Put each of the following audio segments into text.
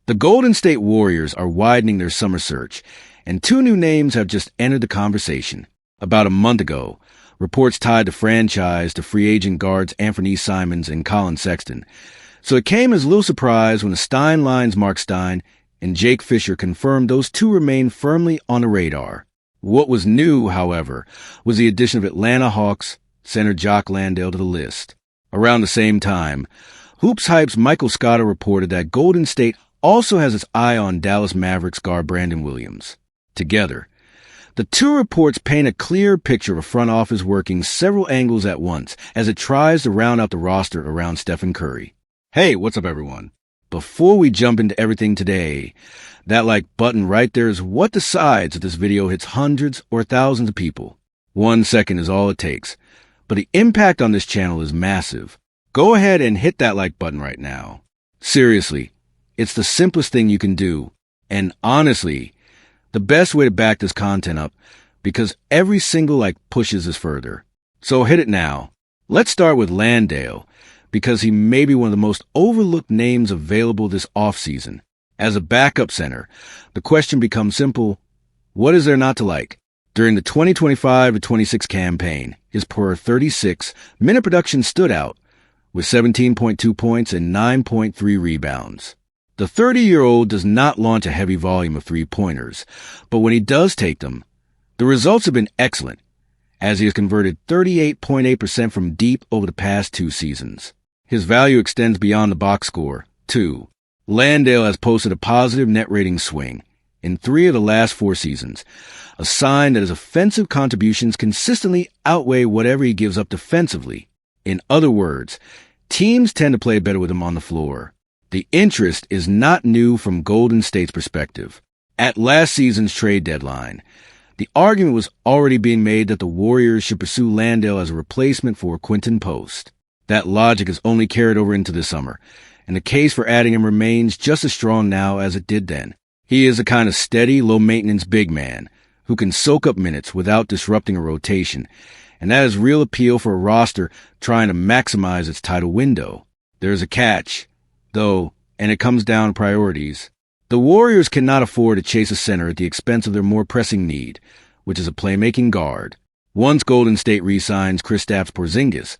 The Golden State Warriors are widening their summer search, and two new names have just entered the conversation. About a month ago, reports tied the franchise to free agent guards Anthony Simons and Colin Sexton. So it came as little surprise when the Stein Line's Mark Stein and Jake Fisher confirmed those two remain firmly on the radar. What was new, however, was the addition of Atlanta Hawks center Jock Landale to the list. Around the same time, Hoops Hype's Michael Scotto reported that Golden State also has its eye on Dallas Mavericks guard Brandon Williams. Together, the two reports paint a clear picture of a front office working several angles at once as it tries to round out the roster around Stephen Curry. Hey, what's up, everyone? Before we jump into everything today, that like button right there is what decides if this video hits hundreds or thousands of people. 1 second is all it takes, but the impact on this channel is massive. Go ahead and hit that like button right now. Seriously, it's the simplest thing you can do, and honestly, the best way to back this content up, because every single like pushes us further. So hit it now. Let's start with Landale, because he may be one of the most overlooked names available this offseason. As a backup center, the question becomes simple: what is there not to like? During the 2025-26 campaign, his per 36 minute production stood out, with 17.2 points and 9.3 rebounds. The 30-year-old does not launch a heavy volume of three-pointers, but when he does take them, the results have been excellent, as he has converted 38.8% from deep over the past 2 seasons. His value extends beyond the box score, too. Landale has posted a positive net rating swing in 3 of the last 4 seasons, a sign that his offensive contributions consistently outweigh whatever he gives up defensively. In other words, teams tend to play better with him on the floor. The interest is not new from Golden State's perspective. At last season's trade deadline, the argument was already being made that the Warriors should pursue Landale as a replacement for Quinton Post. That logic is only carried over into the summer, and the case for adding him remains just as strong now as it did then. He is a kind of steady, low-maintenance big man who can soak up minutes without disrupting a rotation, and that has real appeal for a roster trying to maximize its title window. There's a catch, though, and it comes down to priorities. The Warriors cannot afford to chase a center at the expense of their more pressing need, which is a playmaking guard. Once Golden State re-signs Kristaps Porzingis,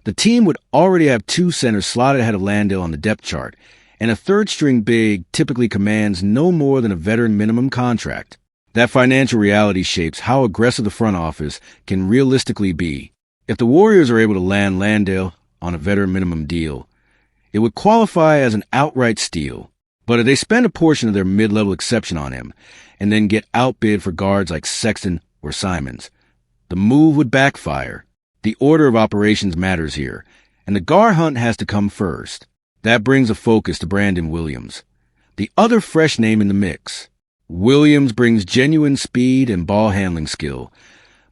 the team would already have 2 centers slotted ahead of Landale on the depth chart, and a third-string big typically commands no more than a veteran minimum contract. That financial reality shapes how aggressive the front office can realistically be. If the Warriors are able to land Landale on a veteran minimum deal, it would qualify as an outright steal. But if they spend a portion of their mid-level exception on him and then get outbid for guards like Sexton or Simons, the move would backfire. The order of operations matters here, and the guard hunt has to come first. That brings a focus to Brandon Williams, the other fresh name in the mix. Williams brings genuine speed and ball handling skill,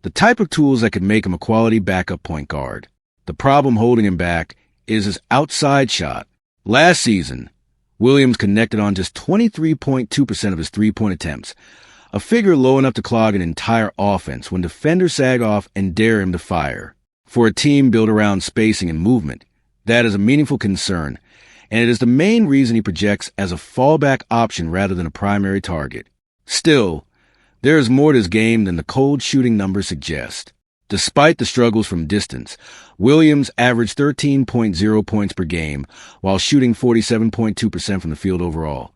the type of tools that could make him a quality backup point guard. The problem holding him back is his outside shot. Last season, Williams connected on just 23.2% of his three-point attempts, a figure low enough to clog an entire offense when defenders sag off and dare him to fire. For a team built around spacing and movement, that is a meaningful concern, and it is the main reason he projects as a fallback option rather than a primary target. Still, there is more to his game than the cold shooting numbers suggest. Despite the struggles from distance, Williams averaged 13.0 points per game while shooting 47.2% from the field overall.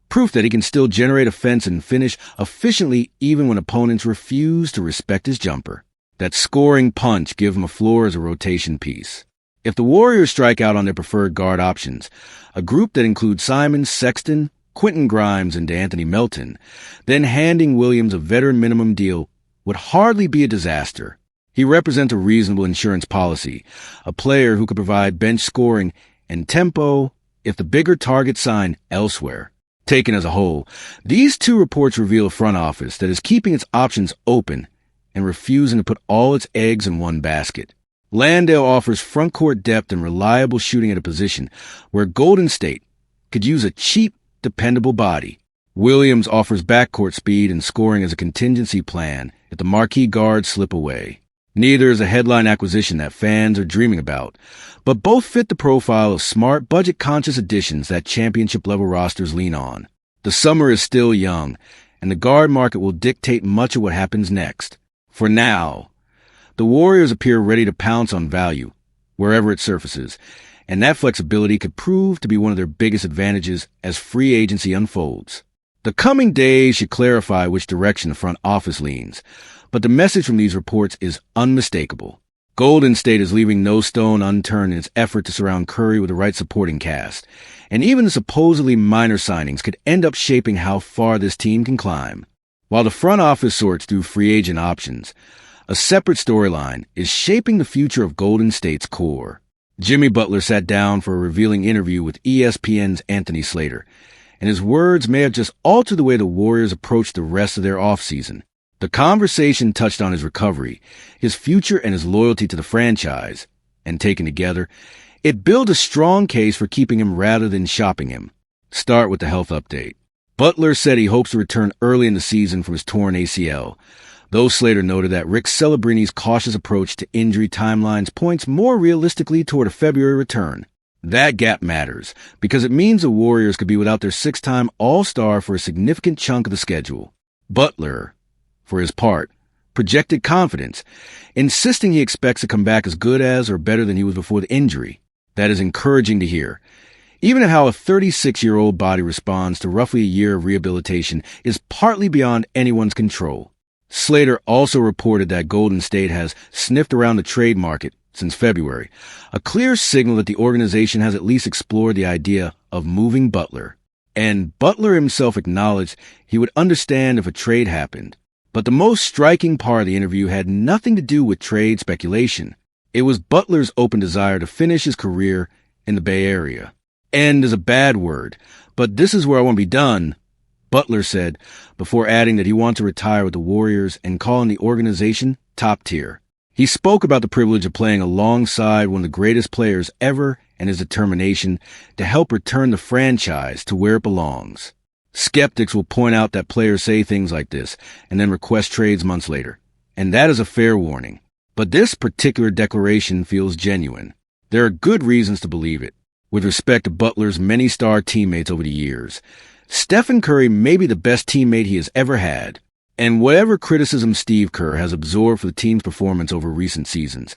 Proof that he can still generate offense and finish efficiently even when opponents refuse to respect his jumper. That scoring punch gives him a floor as a rotation piece. If the Warriors strike out on their preferred guard options, a group that includes Simons, Sexton, Quentin Grimes, and D'Anthony Melton, then handing Williams a veteran minimum deal would hardly be a disaster. He represents a reasonable insurance policy, a player who could provide bench scoring and tempo if the bigger targets sign elsewhere. Taken as a whole, these two reports reveal a front office that is keeping its options open and refusing to put all its eggs in one basket. Landale offers front-court depth and reliable shooting at a position where Golden State could use a cheap, dependable body. Williams offers backcourt speed and scoring as a contingency plan if the marquee guards slip away. Neither is a headline acquisition that fans are dreaming about, but both fit the profile of smart, budget-conscious additions that championship-level rosters lean on. The summer is still young, and the guard market will dictate much of what happens next. For now, the Warriors appear ready to pounce on value, wherever it surfaces, and that flexibility could prove to be one of their biggest advantages as free agency unfolds. The coming days should clarify which direction the front office leans, but the message from these reports is unmistakable. Golden State is leaving no stone unturned in its effort to surround Curry with the right supporting cast, and even the supposedly minor signings could end up shaping how far this team can climb. While the front office sorts through free agent options, a separate storyline is shaping the future of Golden State's core. Jimmy Butler sat down for a revealing interview with ESPN's Anthony Slater, and his words may have just altered the way the Warriors approach the rest of their offseason. The conversation touched on his recovery, his future, and his loyalty to the franchise, and taken together, it built a strong case for keeping him rather than shopping him. Start with the health update. Butler said he hopes to return early in the season from his torn ACL, though Slater noted that Rick Celebrini's cautious approach to injury timelines points more realistically toward a February return. That gap matters, because it means the Warriors could be without their six-time All-Star for a significant chunk of the schedule. Butler, for his part, projected confidence, insisting he expects to come back as good as or better than he was before the injury. That is encouraging to hear. Even how a 36-year-old body responds to roughly a year of rehabilitation is partly beyond anyone's control. Slater also reported that Golden State has sniffed around the trade market since February, a clear signal that the organization has at least explored the idea of moving Butler. And Butler himself acknowledged he would understand if a trade happened. But the most striking part of the interview had nothing to do with trade speculation. It was Butler's open desire to finish his career in the Bay Area. End is a bad word, but this is where I want to be done, Butler said, before adding that he wanted to retire with the Warriors and calling the organization top tier. He spoke about the privilege of playing alongside one of the greatest players ever and his determination to help return the franchise to where it belongs. Skeptics will point out that players say things like this and then request trades months later, and that is a fair warning. But this particular declaration feels genuine. There are good reasons to believe it. With respect to Butler's many star teammates over the years, Stephen Curry may be the best teammate he has ever had, and whatever criticism Steve Kerr has absorbed for the team's performance over recent seasons,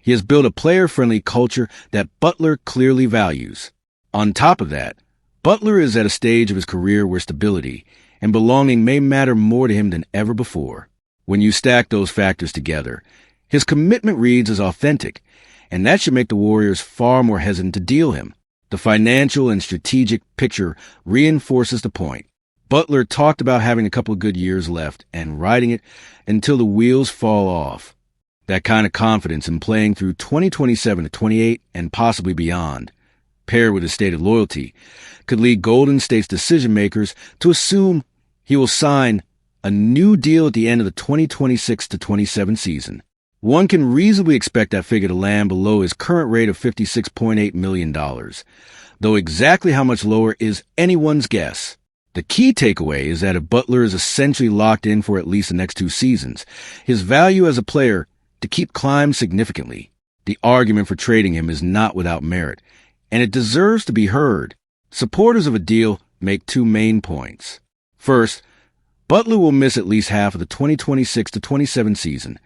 he has built a player-friendly culture that Butler clearly values. On top of that, Butler is at a stage of his career where stability and belonging may matter more to him than ever before. When you stack those factors together, his commitment reads as authentic, and that should make the Warriors far more hesitant to deal him. The financial and strategic picture reinforces the point. Butler talked about having a couple of good years left and riding it until the wheels fall off. That kind of confidence in playing through 2027 to 28 and possibly beyond, paired with his stated loyalty, could lead Golden State's decision-makers to assume he will sign a new deal at the end of the 2026 to 27 season. One can reasonably expect that figure to land below his current rate of $56.8 million, though exactly how much lower is anyone's guess. The key takeaway is that if Butler is essentially locked in for at least the next two seasons, his value as a player to keep climbs significantly. The argument for trading him is not without merit, and it deserves to be heard. Supporters of a deal make two main points. First, Butler will miss at least half of the 2026 to 27 season,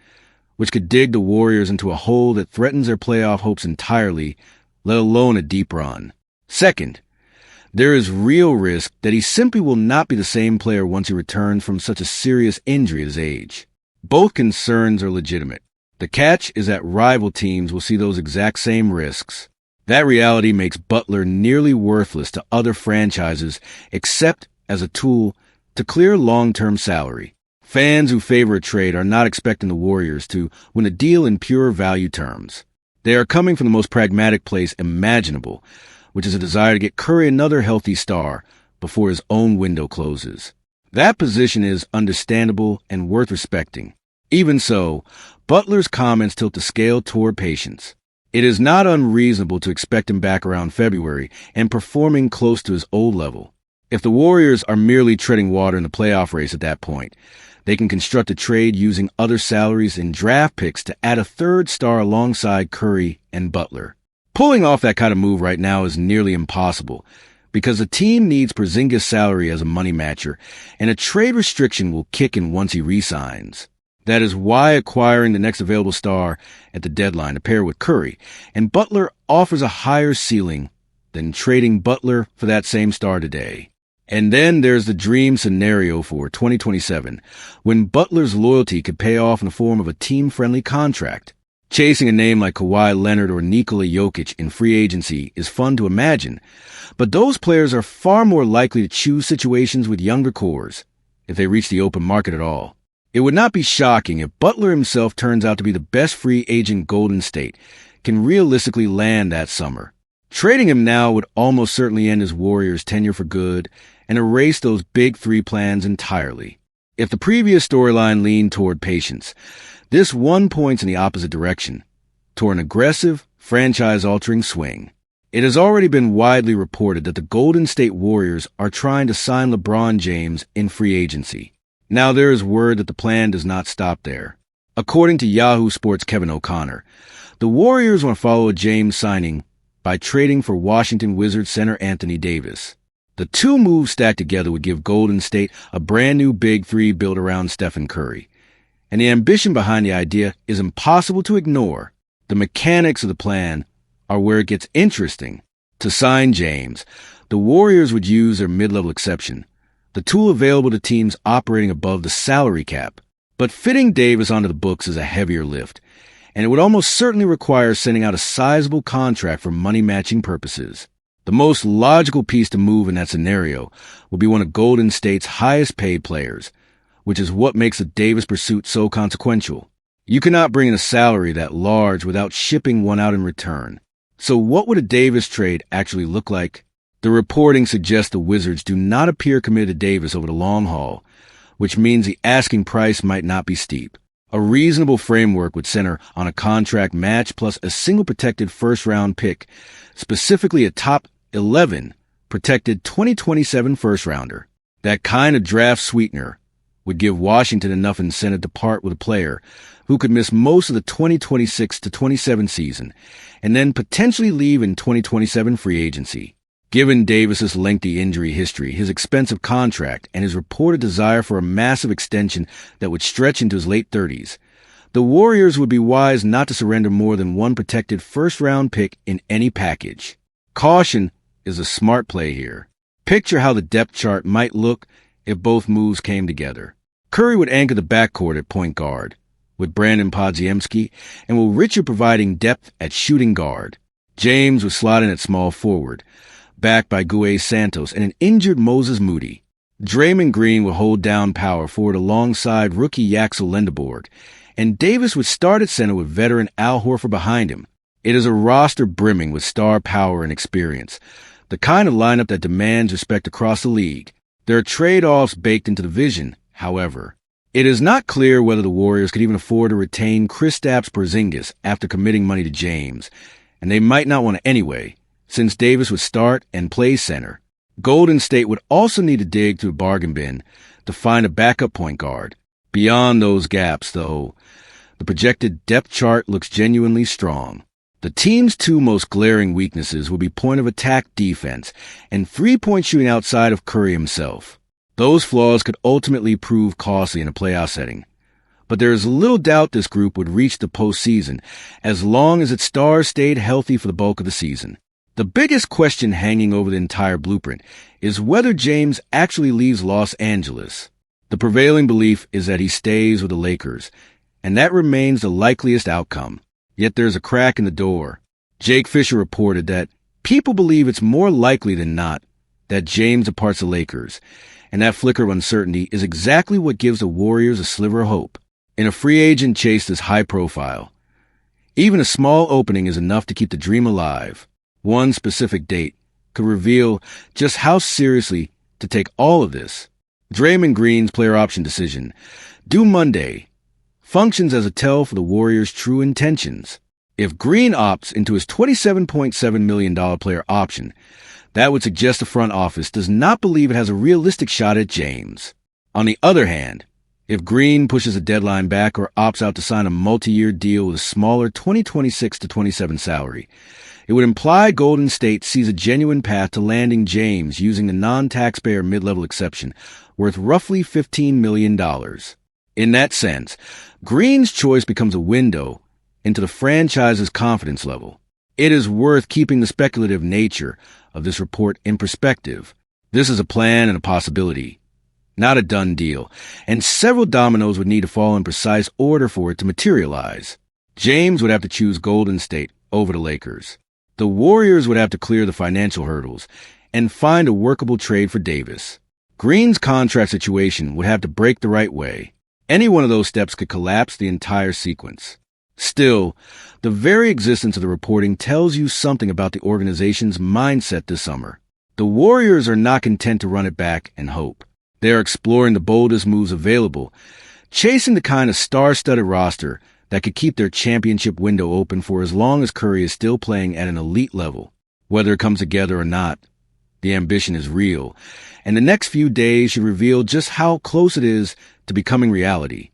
which could dig the Warriors into a hole that threatens their playoff hopes entirely, let alone a deep run. Second, there is real risk that he simply will not be the same player once he returns from such a serious injury at his age. Both concerns are legitimate. The catch is that rival teams will see those exact same risks. That reality makes Butler nearly worthless to other franchises except as a tool to clear long-term salary. Fans who favor a trade are not expecting the Warriors to win a deal in pure value terms. They are coming from the most pragmatic place imaginable, which is a desire to get Curry another healthy star before his own window closes. That position is understandable and worth respecting. Even so, Butler's comments tilt the scale toward patience. It is not unreasonable to expect him back around February and performing close to his old level. If the Warriors are merely treading water in the playoff race at that point, they can construct a trade using other salaries and draft picks to add a third star alongside Curry and Butler. Pulling off that kind of move right now is nearly impossible because the team needs Porzingis' salary as a money matcher, and a trade restriction will kick in once he re-signs. That is why acquiring the next available star at the deadline to pair with Curry and Butler offers a higher ceiling than trading Butler for that same star today. And then there's the dream scenario for 2027, when Butler's loyalty could pay off in the form of a team-friendly contract. Chasing a name like Kawhi Leonard or Nikola Jokic in free agency is fun to imagine, but those players are far more likely to choose situations with younger cores, if they reach the open market at all. It would not be shocking if Butler himself turns out to be the best free agent Golden State can realistically land that summer. Trading him now would almost certainly end his Warriors' tenure for good and erase those big three plans entirely. If the previous storyline leaned toward patience, this one points in the opposite direction, toward an aggressive, franchise-altering swing. It has already been widely reported that the Golden State Warriors are trying to sign LeBron James in free agency. Now there is word that the plan does not stop there. According to Yahoo Sports' Kevin O'Connor, the Warriors want to follow a James signing by trading for Washington Wizards center Anthony Davis. The two moves stacked together would give Golden State a brand new big three built around Stephen Curry. And the ambition behind the idea is impossible to ignore. The mechanics of the plan are where it gets interesting. To sign James, the Warriors would use their mid-level exception, the tool available to teams operating above the salary cap. But fitting Davis onto the books is a heavier lift, and it would almost certainly require sending out a sizable contract for money-matching purposes. The most logical piece to move in that scenario would be one of Golden State's highest-paid players, which is what makes the Davis pursuit so consequential. You cannot bring in a salary that large without shipping one out in return. So what would a Davis trade actually look like? The reporting suggests the Wizards do not appear committed to Davis over the long haul, which means the asking price might not be steep. A reasonable framework would center on a contract match plus a single protected first-round pick, specifically a top 11 protected 2027 first-rounder. That kind of draft sweetener would give Washington enough incentive to part with a player who could miss most of the 2026 to 27 season and then potentially leave in 2027 free agency. Given Davis's lengthy injury history, his expensive contract, and his reported desire for a massive extension that would stretch into his late 30s, the Warriors would be wise not to surrender more than one protected first-round pick in any package. Caution is a smart play here. Picture how the depth chart might look if both moves came together. Curry would anchor the backcourt at point guard, with Brandon Podziemski, and Will Richard providing depth at shooting guard. James would slot in at small forward, backed by Guay Santos and an injured Moses Moody. Draymond Green would hold down power forward alongside rookie Yaxel Lendeborg, and Davis would start at center with veteran Al Horford behind him. It is a roster brimming with star power and experience, the kind of lineup that demands respect across the league. There are trade-offs baked into the vision, however. It is not clear whether the Warriors could even afford to retain Kristaps Porzingis after committing money to James, and they might not want to anyway, since Davis would start and play center. Golden State would also need to dig through the bargain bin to find a backup point guard. Beyond those gaps, though, the projected depth chart looks genuinely strong. The team's two most glaring weaknesses will be point of attack defense and three-point shooting outside of Curry himself. Those flaws could ultimately prove costly in a playoff setting, but there is little doubt this group would reach the postseason as long as its stars stayed healthy for the bulk of the season. The biggest question hanging over the entire blueprint is whether James actually leaves Los Angeles. The prevailing belief is that he stays with the Lakers, and that remains the likeliest outcome. Yet there's a crack in the door. Jake Fisher reported that people believe it's more likely than not that James departs the Lakers, and that flicker of uncertainty is exactly what gives the Warriors a sliver of hope. In a free agent chase this high profile, even a small opening is enough to keep the dream alive. One specific date could reveal just how seriously to take all of this. Draymond Green's player option decision, due Monday, functions as a tell for the Warriors' true intentions. If Green opts into his $27.7 million player option, That would suggest the front office does not believe it has a realistic shot at James. On the other hand, if Green pushes a deadline back or opts out to sign a multi-year deal with a smaller 2026 to 27 salary, it would imply Golden State sees a genuine path to landing James using the non-taxpayer mid-level exception worth roughly $15 million. In that sense, Green's choice becomes a window into the franchise's confidence level. It is worth keeping the speculative nature of this report in perspective. This is a plan and a possibility, not a done deal, and several dominoes would need to fall in precise order for it to materialize. James would have to choose Golden State over the Lakers. The Warriors would have to clear the financial hurdles and find a workable trade for Davis. Green's contract situation would have to break the right way. Any one of those steps could collapse the entire sequence. Still, the very existence of the reporting tells you something about the organization's mindset this summer. The Warriors are not content to run it back and hope. They are exploring the boldest moves available, chasing the kind of star-studded roster that could keep their championship window open for as long as Curry is still playing at an elite level. Whether it comes together or not, the ambition is real, and the next few days should reveal just how close it is to becoming reality.